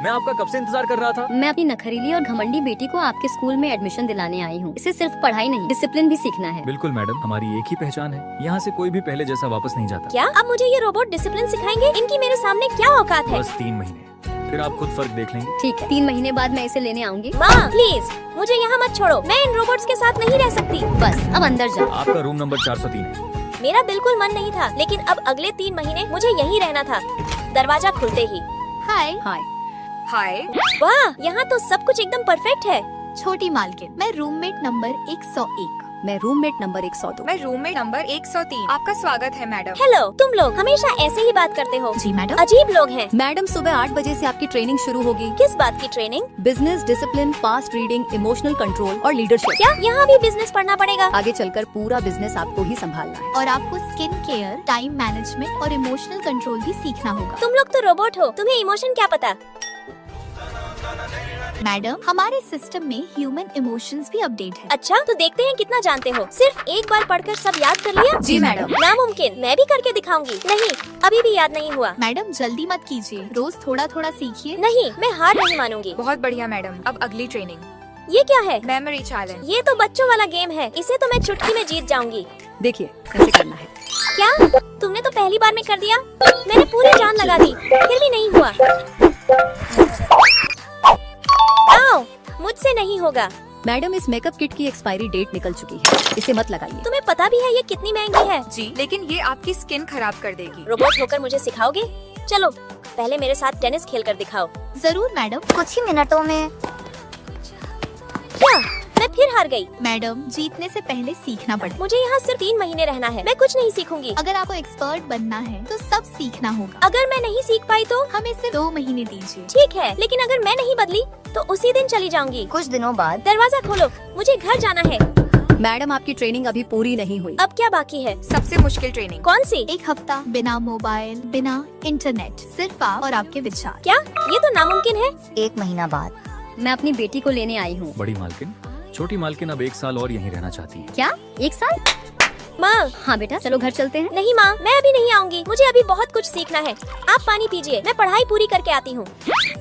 मैं आपका कब से इंतजार कर रहा था। मैं अपनी नखरीली और घमंडी बेटी को आपके स्कूल में एडमिशन दिलाने आई हूँ। इसे सिर्फ पढ़ाई नहीं, डिसिप्लिन भी सीखना है। बिल्कुल मैडम, हमारी एक ही पहचान है, यहाँ से कोई भी पहले जैसा वापस नहीं जाता। क्या अब मुझे ये रोबोट डिसिप्लिन सिखाएंगे? इनकी मेरे सामने क्या औकात है? बस 3 महीने, फिर आप खुद फर्क देख लेंगे। ठीक है, 3 महीने बाद मैं इसे लेने आऊंगी। माँ प्लीज मुझे यहाँ मत छोड़ो, मैं इन रोबोट्स के साथ नहीं रह सकती। बस अब अंदर जाओ। आपका रूम नंबर 403 है। मेरा बिल्कुल मन नहीं था, लेकिन अब अगले 3 महीने मुझे यहीं रहना था। दरवाजा खुलते ही हाय हाय। वाह, यहाँ तो सब कुछ एकदम परफेक्ट है। छोटी मालकिन, मैं रूममेट नंबर 101। मैं रूममेट नंबर 102। मैं रूममेट नंबर 103। आपका स्वागत है मैडम। हेलो, तुम लोग हमेशा ऐसे ही बात करते हो। जी मैडम। अजीब लोग हैं। मैडम, सुबह 8 बजे से आपकी ट्रेनिंग शुरू होगी। किस बात की training? Business discipline, fast reading, emotional control और लीडरशिप। क्या यहाँ भी बिजनेस पढ़ना पड़ेगा? आगे चलकर पूरा बिजनेस आपको ही संभालना है। और आपको स्किन केयर, टाइम मैनेजमेंट और इमोशनल कंट्रोल भी सीखना होगा। तुम लोग तो रोबोट हो, तुम्हें इमोशन क्या पता? मैडम, हमारे सिस्टम में ह्यूमन इमोशंस भी अपडेट है। अच्छा, तो देखते हैं कितना जानते हो। सिर्फ एक बार पढ़कर सब याद कर लिया? जी मैडम। नामुमकिन, मैं भी करके दिखाऊंगी। नहीं, अभी भी याद नहीं हुआ। मैडम जल्दी मत कीजिए, रोज थोड़ा थोड़ा सीखिए। नहीं, मैं हार नहीं मानूंगी। बहुत बढ़िया मैडम, अब अगली ट्रेनिंग ये क्या है? Memory challenge. ये तो बच्चों वाला गेम है, इसे तो मैं चुटकी में जीत जाऊंगी। देखिए कैसे करना है। क्या तुमने तो पहली बार में कर दिया? मैंने पूरी जान लगा दी, फिर भी नहीं हुआ। आओ, मुझसे नहीं होगा। मैडम, इस मेकअप किट की एक्सपायरी डेट निकल चुकी है, इसे मत लगाइए। तुम्हें पता भी है ये कितनी महंगी है? जी, लेकिन ये आपकी स्किन खराब कर देगी। रोबोट होकर मुझे सिखाओगे? चलो पहले मेरे साथ टेनिस खेल कर दिखाओ। जरूर मैडम, कुछ ही मिनटों में। क्या मैं फिर हार गई? मैडम जीतने से पहले सीखना पड़ेगा। मुझे यहाँ सिर्फ 3 महीने रहना है, मैं कुछ नहीं सीखूंगी। अगर आपको एक्सपर्ट बनना है तो सब सीखना होगा। अगर मैं नहीं सीख पाई तो? हमें सिर्फ 2 महीने दीजिए। ठीक है, लेकिन अगर मैं नहीं बदली तो उसी दिन चली जाऊंगी। कुछ दिनों बाद। दरवाजा खोलो, मुझे घर जाना है। मैडम, आपकी ट्रेनिंग अभी पूरी नहीं हुई। अब क्या बाकी है? सबसे मुश्किल ट्रेनिंग। कौन सी? 1 हफ्ता बिना मोबाइल, बिना इंटरनेट, सिर्फ आप और आपके विचार। क्या ये तो नामुमकिन है। 1 महीना बाद। मैं अपनी बेटी को लेने आई हूँ। बड़ी मालकिन, छोटी मालकिन अब 1 साल और यहीं रहना चाहती है। क्या 1 साल? माँ। हाँ बेटा, चलो घर चलते हैं। नहीं माँ, मैं अभी नहीं आऊंगी, मुझे अभी बहुत कुछ सीखना है। आप पानी पीजिए, मैं पढ़ाई पूरी करके आती हूँ।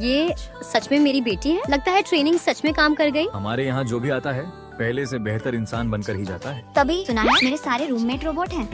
ये सच में मेरी बेटी है? लगता है ट्रेनिंग सच में काम कर गई। हमारे यहाँ जो भी आता है पहले से बेहतर इंसान बनकर ही जाता है। तभी सुना है मेरे सारे रूममेट रोबोट हैं।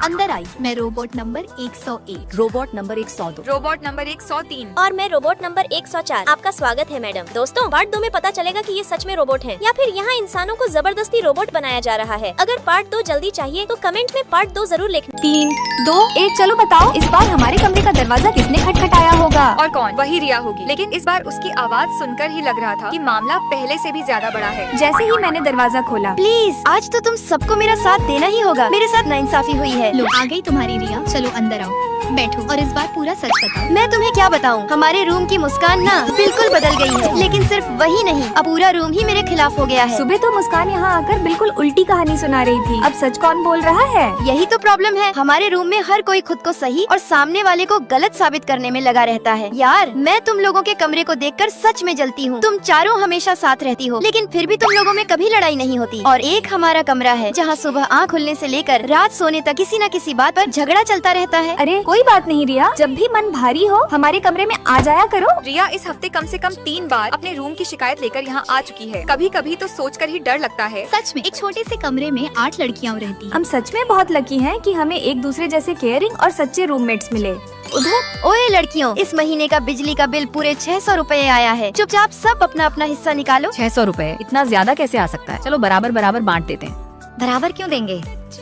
अंदर आई। मैं robot number 101। Robot number 102। Robot number 103। और मैं रोबोट नंबर 104। आपका स्वागत है मैडम। दोस्तों, पार्ट 2 में पता चलेगा कि ये सच में रोबोट हैं या फिर यहाँ इंसानों को जबरदस्ती रोबोट बनाया जा रहा है। अगर पार्ट 2 जल्दी चाहिए तो कमेंट में पार्ट 2 जरूर लिखना। 3, 2, 1 चलो बताओ, इस बार हमारे कमरे का दरवाजा किसने खटखटाया होगा? और कौन? वही रिया होगी। लेकिन इस बार उसकी आवाज सुनकर ही लग रहा था कि मामला पहले से भी ज्यादा बड़ा है। जैसे ही मैंने दरवाजा खोला। प्लीज आज तो तुम सबको मेरा साथ देना ही होगा, मेरे साथ नाइंसाफी हुई है। लो आ गई तुम्हारी रिया, चलो अंदर आओ, बैठो और इस बार पूरा सच बताओ। मैं तुम्हें क्या बताऊं, हमारे रूम की मुस्कान ना बिल्कुल बदल गई है। लेकिन सिर्फ वही नहीं, अब पूरा रूम ही मेरे खिलाफ हो गया है। सुबह तो मुस्कान यहाँ आकर बिल्कुल उल्टी कहानी सुना रही थी, अब सच कौन बोल रहा है? यही तो प्रॉब्लम है, हमारे रूम में हर कोई खुद को सही और सामने वाले को गलत साबित करने में लगा रहता है। यार, मैं तुम लोगों के कमरे को देखकर सच में जलती हूँ। तुम चारों हमेशा साथ रहती हो, लेकिन फिर भी तुम लोगों में कभी लड़ाई नहीं होती। और एक हमारा कमरा है जहाँ सुबह आँख खुलने से लेकर रात सोने तक किसी न किसी बात पर झगड़ा चलता रहता है। अरे कोई बात नहीं रिया, जब भी मन भारी हो हमारे कमरे में आ जाया करो। रिया इस हफ्ते कम से कम 3 बार अपने रूम की शिकायत लेकर यहाँ आ चुकी है। कभी कभी तो सोचकर ही डर लगता है। सच में एक छोटे से कमरे में 8 लड़कियाँ रहती हैं। हम सच में बहुत लकी हैं कि हमें एक दूसरे जैसे केयरिंग और सच्चे रूममेट्स मिले। उधर ओए लड़कियों, इस महीने का बिजली का बिल पूरे 600 रुपए आया है। चुपचाप सब अपना अपना हिस्सा निकालो। 600 रुपए इतना ज्यादा कैसे आ सकता है? चलो बराबर बराबर बांट देते हैं। बराबर क्यों देंगे?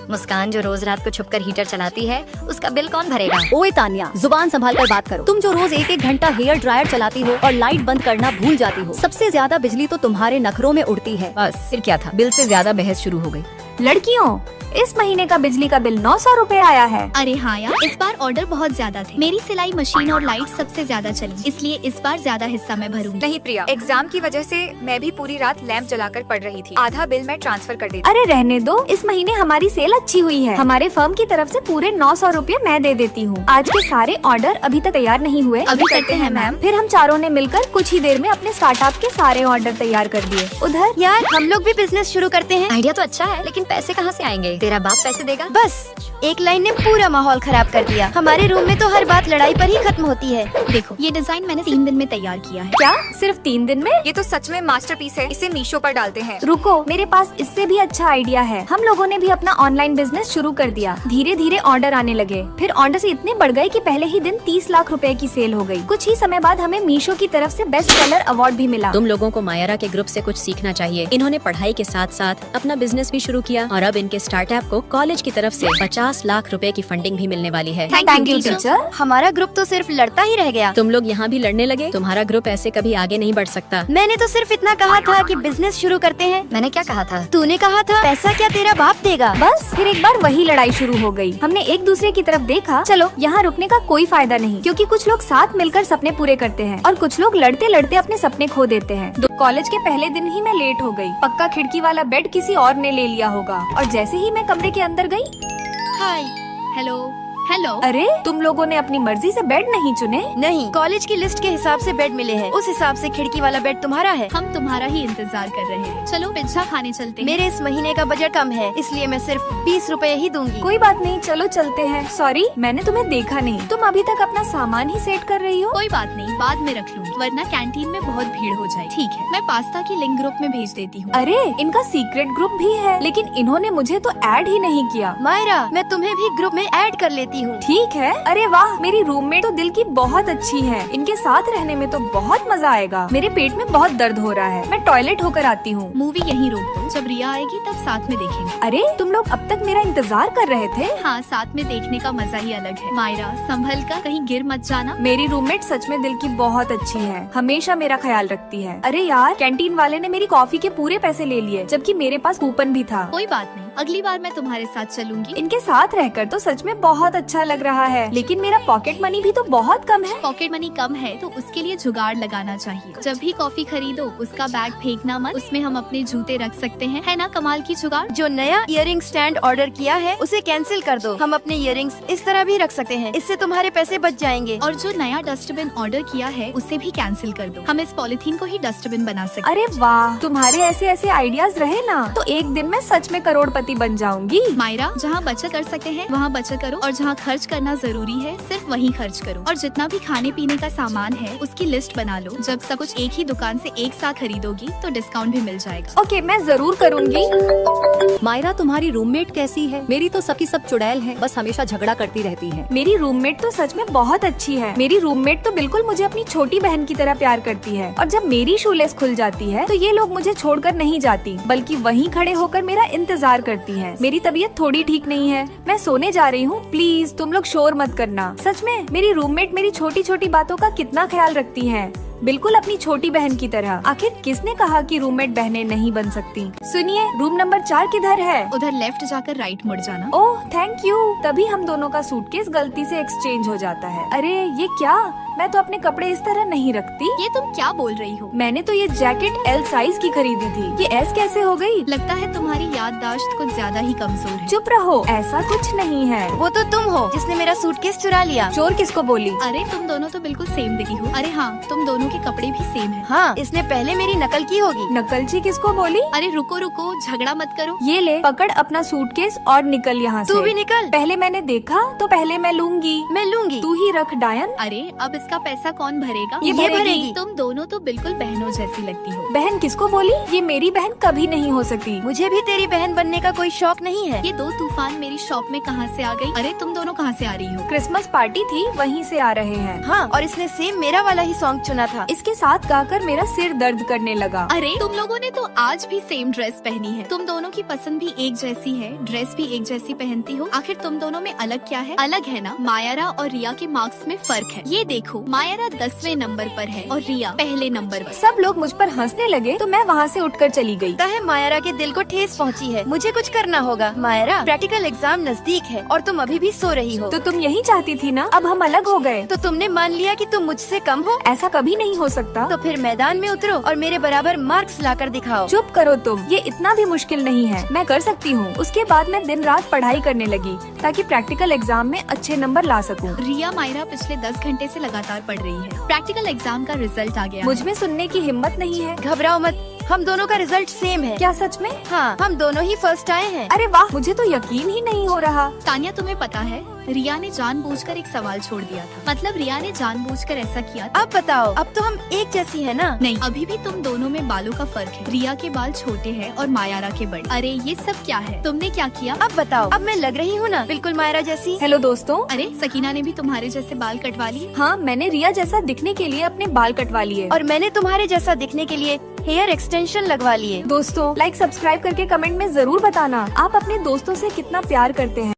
मुस्कान जो रोज रात को छुपकर हीटर चलाती है, उसका बिल कौन भरेगा? ओए तानिया, जुबान संभाल कर बात करो। तुम जो रोज 1-1 घंटा हेयर ड्रायर चलाती हो और लाइट बंद करना भूल जाती हो, सबसे ज्यादा बिजली तो तुम्हारे नखरों में उड़ती है। बस फिर क्या था, बिल से ज्यादा बहस शुरू हो गई। लड़कियों, इस महीने का बिजली का बिल 900 रुपए आया है। अरे हाँ यार, इस बार ऑर्डर बहुत ज्यादा थे। मेरी सिलाई मशीन और लाइट सबसे ज्यादा चली, इसलिए इस बार ज्यादा हिस्सा मैं भरूंगी। नहीं प्रिया, एग्जाम की वजह से मैं भी पूरी रात लैंप जलाकर पढ़ रही थी। आधा बिल मैं ट्रांसफर कर देती। अरे रहने दो, इस महीने हमारी सेल अच्छी हुई है। हमारे फर्म की तरफ से पूरे 900 रुपए मैं दे देती हूँ। आज के सारे ऑर्डर अभी तक तैयार नहीं हुए। अभी करते हैं मैम। फिर हम चारों ने मिलकर कुछ ही देर में अपने स्टार्टअप के सारे ऑर्डर तैयार कर दिए। उधर यार, हम लोग भी बिजनेस शुरू करते हैं। आइडिया तो अच्छा है, लेकिन पैसे कहाँ से आएंगे? तेरा बाप पैसे देगा? बस एक लाइन ने पूरा माहौल खराब कर दिया। हमारे रूम में तो हर बात लड़ाई पर ही खत्म होती है। देखो ये डिजाइन मैंने 3 दिन में तैयार किया है। क्या सिर्फ 3 दिन में? ये तो सच में मास्टरपीस है। इसे मीशो पर डालते हैं। रुको, मेरे पास इससे भी अच्छा आइडिया है। हम लोगों ने भी अपना ऑनलाइन बिजनेस शुरू कर दिया। धीरे धीरे ऑर्डर आने लगे, फिर ऑर्डर इतने बढ़ गए कि पहले ही दिन 30 लाख रुपए की सेल हो गई। कुछ ही समय बाद हमें मीशो की तरफ से बेस्ट सेलर अवार्ड भी मिला। तुम लोगों को मायरा के ग्रुप से कुछ सीखना चाहिए। इन्होंने पढ़ाई के साथ साथ अपना बिजनेस भी शुरू किया और अब इनके स्टार्टअप को कॉलेज की तरफ से 50 लाख रुपए की फंडिंग भी मिलने वाली है। Thank you teacher. हमारा ग्रुप तो सिर्फ लड़ता ही रह गया। तुम लोग यहाँ भी लड़ने लगे। तुम्हारा ग्रुप ऐसे कभी आगे नहीं बढ़ सकता। मैंने तो सिर्फ इतना कहा था कि बिजनेस शुरू करते हैं। मैंने क्या कहा था? तूने कहा था पैसा क्या तेरा बाप देगा। बस फिर एक बार वही लड़ाई शुरू हो गई। हमने एक दूसरे की तरफ देखा, चलो यहाँ रुकने का कोई फायदा नहीं, क्योंकि कुछ लोग साथ मिलकर सपने पूरे करते हैं और कुछ लोग लड़ते लड़ते अपने सपने खो देते हैं। कॉलेज के पहले दिन ही मैं लेट हो गई। पक्का खिड़की वाला बेड किसी और ने ले लिया होगा। और जैसे ही मैं कमरे के अंदर गई, हाय हेलो हेलो। अरे तुम लोगों ने अपनी मर्जी से बेड नहीं चुने? नहीं, कॉलेज की लिस्ट के हिसाब से बेड मिले हैं। उस हिसाब से खिड़की वाला बेड तुम्हारा है। हम तुम्हारा ही इंतजार कर रहे हैं। चलो पिज्जा खाने चलते हैं। मेरे इस महीने का बजट कम है, इसलिए मैं सिर्फ 20 रुपए ही दूंगी। कोई बात नहीं, चलो चलते हैं। सॉरी, मैंने तुम्हें देखा नहीं। तुम अभी तक अपना सामान ही सेट कर रही हो। कोई बात नहीं, बाद में रख लूंगी, वरना कैंटीन में बहुत भीड़ हो जाए। ठीक है, मैं पास्ता की लिंक ग्रुप में भेज देती हूँ। अरे इनका सीक्रेट ग्रुप भी है, लेकिन इन्होंने मुझे तो ऐड ही नहीं किया। मायरा, मैं तुम्हें भी ग्रुप में ऐड कर लेती हूँ। ठीक है। अरे वाह, मेरी रूममेट तो दिल की बहुत अच्छी है। इनके साथ रहने में तो बहुत मजा आएगा। मेरे पेट में बहुत दर्द हो रहा है, मैं टॉयलेट होकर आती हूँ। मूवी यहीं रोक दो, जब रिया आएगी तब साथ में देखेंगे। अरे तुम लोग अब तक मेरा इंतजार कर रहे थे? हाँ, साथ में देखने का मजा ही अलग है। मायरा संभल कर, कहीं गिर मत जाना। मेरी रूममेट सच में दिल की बहुत अच्छी है, हमेशा मेरा ख्याल रखती है। अरे यार, कैंटीन वाले ने मेरी कॉफी के पूरे पैसे ले लिए, जबकि मेरे पास कूपन भी था। कोई बात नहीं, अगली बार मैं तुम्हारे साथ चलूंगी। इनके साथ रहकर तो सच में बहुत अच्छा लग रहा है, लेकिन मेरा पॉकेट मनी भी तो बहुत कम है। पॉकेट मनी कम है तो उसके लिए जुगाड़ लगाना चाहिए। जब भी कॉफी खरीदो उसका बैग फेंकना मत, उसमें हम अपने जूते रख सकते हैं। है ना कमाल की जुगाड़? जो नया इयरिंग स्टैंड ऑर्डर किया है उसे कैंसिल कर दो। हम अपने इयरिंग्स इस तरह भी रख सकते हैं, इससे तुम्हारे पैसे बच जाएंगे। और जो नया डस्टबिन ऑर्डर किया है उसे भी कैंसिल कर दो। हम इस पॉलिथीन को ही डस्टबिन बना सकते। अरे वाह, तुम्हारे ऐसे ऐसे आइडियाज रहे ना तो एक दिन में सच में करोड़पति बन जाऊंगी। मायरा, जहाँ बचत कर सकते हैं वहाँ बचत करो, और जहाँ खर्च करना जरूरी है सिर्फ वहीं खर्च करो। और जितना भी खाने पीने का सामान है उसकी लिस्ट बना लो। जब सब कुछ एक ही दुकान से एक साथ खरीदोगी तो डिस्काउंट भी मिल जाएगा। ओके, मैं जरूर करूँगी। मायरा, तुम्हारी रूममेट कैसी है? मेरी तो सबकी सब चुड़ैल है, बस हमेशा झगड़ा करती रहती है। मेरी रूममेट तो सच में बहुत अच्छी है। मेरी रूममेट तो बिल्कुल मुझे अपनी छोटी बहन की तरह प्यार करती है। और जब मेरी शूलेस खुल जाती है तो ये लोग मुझे छोड़कर नहीं जाती, बल्कि वहीं खड़े होकर मेरा इंतजार करती है। मेरी तबीयत थोड़ी ठीक नहीं है, मैं सोने जा रही हूँ। प्लीज तुम लोग शोर मत करना। सच में मेरी रूममेट मेरी छोटी छोटी बातों का कितना ख्याल रखती है, बिल्कुल अपनी छोटी बहन की तरह। आखिर किसने कहा कि रूममेट बहनें नहीं बन सकती? सुनिए, रूम नंबर 4 किधर है? उधर लेफ्ट जाकर राइट मुड़ जाना। Oh thank you. तभी हम दोनों का सूटकेस गलती से एक्सचेंज हो जाता है। अरे ये क्या, मैं तो अपने कपड़े इस तरह नहीं रखती। ये तुम क्या बोल रही हो? मैंने तो ये जैकेट L साइज की खरीदी थी, ये S कैसे हो गई? लगता है तुम्हारी याददाश्त कुछ ज्यादा ही कमजोर है। चुप रहो, ऐसा कुछ नहीं है। वो तो तुम हो जिसने मेरा सूटकेस चुरा लिया। चोर किसको बोली? अरे तुम दोनों तो बिल्कुल सेम दिखी हो। अरे हाँ, तुम दोनों के कपड़े भी सेम है। हाँ, इसने पहले मेरी नकल की होगी। नकलची किसको बोली? अरे रुको रुको, झगड़ा मत करो। ये ले, पकड़ अपना सूटकेस और निकल यहाँ से। तू भी निकल। पहले मैंने देखा तो पहले मैं लूंगी। मैं लूंगी। तू ही रख डायन। अरे अब इसका पैसा कौन भरेगा? ये भरेगी। तुम दोनों तो बिल्कुल बहनों जैसी लगती हो। बहन किसको बोली? ये मेरी बहन कभी नहीं हो सकती। मुझे भी तेरी बहन बनने का कोई शौक नहीं है। ये दो तूफान मेरी शॉप में कहाँ से आ गई? अरे तुम दोनों कहाँ से आ रही हो? क्रिसमस पार्टी थी, वहीं से आ रहे हैं। हाँ, और इसने सेम मेरा वाला ही सॉन्ग चुना था। इसके साथ गाकर मेरा सिर दर्द करने लगा। अरे तुम लोगों ने तो आज भी सेम ड्रेस पहनी है। तुम दोनों की पसंद भी एक जैसी है, ड्रेस भी एक जैसी पहनती हो। आखिर तुम दोनों में अलग क्या है? अलग है ना, मायरा और रिया के मार्क्स में फर्क है। ये देखो, मायरा 10वें नंबर पर है और रिया पहले नंबर पर। सब लोग मुझ पर हंसने लगे तो मैं वहाँ से उठकर चली गई। लगता है मायरा के दिल को ठेस पहुँची है। मुझे कुछ करना होगा। मायरा, प्रैक्टिकल एग्जाम नजदीक है और तुम अभी भी सो रही हो। तो तुम यही चाहती थी ना? अब हम अलग हो गए तो तुमने मान लिया कि तुम मुझसे कम हो? ऐसा कभी नहीं हो सकता। तो फिर मैदान में उतरो और मेरे बराबर मार्क्स लाकर दिखाओ। चुप करो तुम, ये इतना भी मुश्किल नहीं है, मैं कर सकती हूँ। उसके बाद मैं दिन रात पढ़ाई करने लगी ताकि प्रैक्टिकल एग्जाम में अच्छे नंबर ला सकूँ। रिया मायरा पिछले 10 घंटे से लगातार पढ़ रही है। प्रैक्टिकल एग्जाम का रिजल्ट आ गया। मुझ में सुनने की हिम्मत नहीं है। घबराओ मत, हम दोनों का रिजल्ट सेम है। क्या सच में? हाँ, हम दोनों ही फर्स्ट आए हैं। अरे वाह, मुझे तो यकीन ही नहीं हो रहा। तानिया, तुम्हें पता है रिया ने जानबूझकर एक सवाल छोड़ दिया था। मतलब रिया ने जानबूझकर ऐसा किया था। अब बताओ, अब तो हम एक जैसी है ना? नहीं, अभी भी तुम दोनों में बालों का फर्क है। रिया के बाल छोटे हैं और मायारा के बड़े। अरे ये सब क्या है? तुमने क्या किया? अब बताओ, अब मैं लग रही हूँ ना बिल्कुल मायरा जैसी? हेलो दोस्तों। अरे सकीना ने भी तुम्हारे जैसे बाल कटवा लिए। हाँ, मैंने रिया जैसा दिखने के लिए अपने बाल कटवा लिए। और मैंने तुम्हारे जैसा दिखने के लिए हेयर एक्सटेंशन लगवा लिए। दोस्तों, लाइक सब्सक्राइब करके कमेंट में जरूर बताना आप अपने दोस्तों से कितना प्यार करते हैं।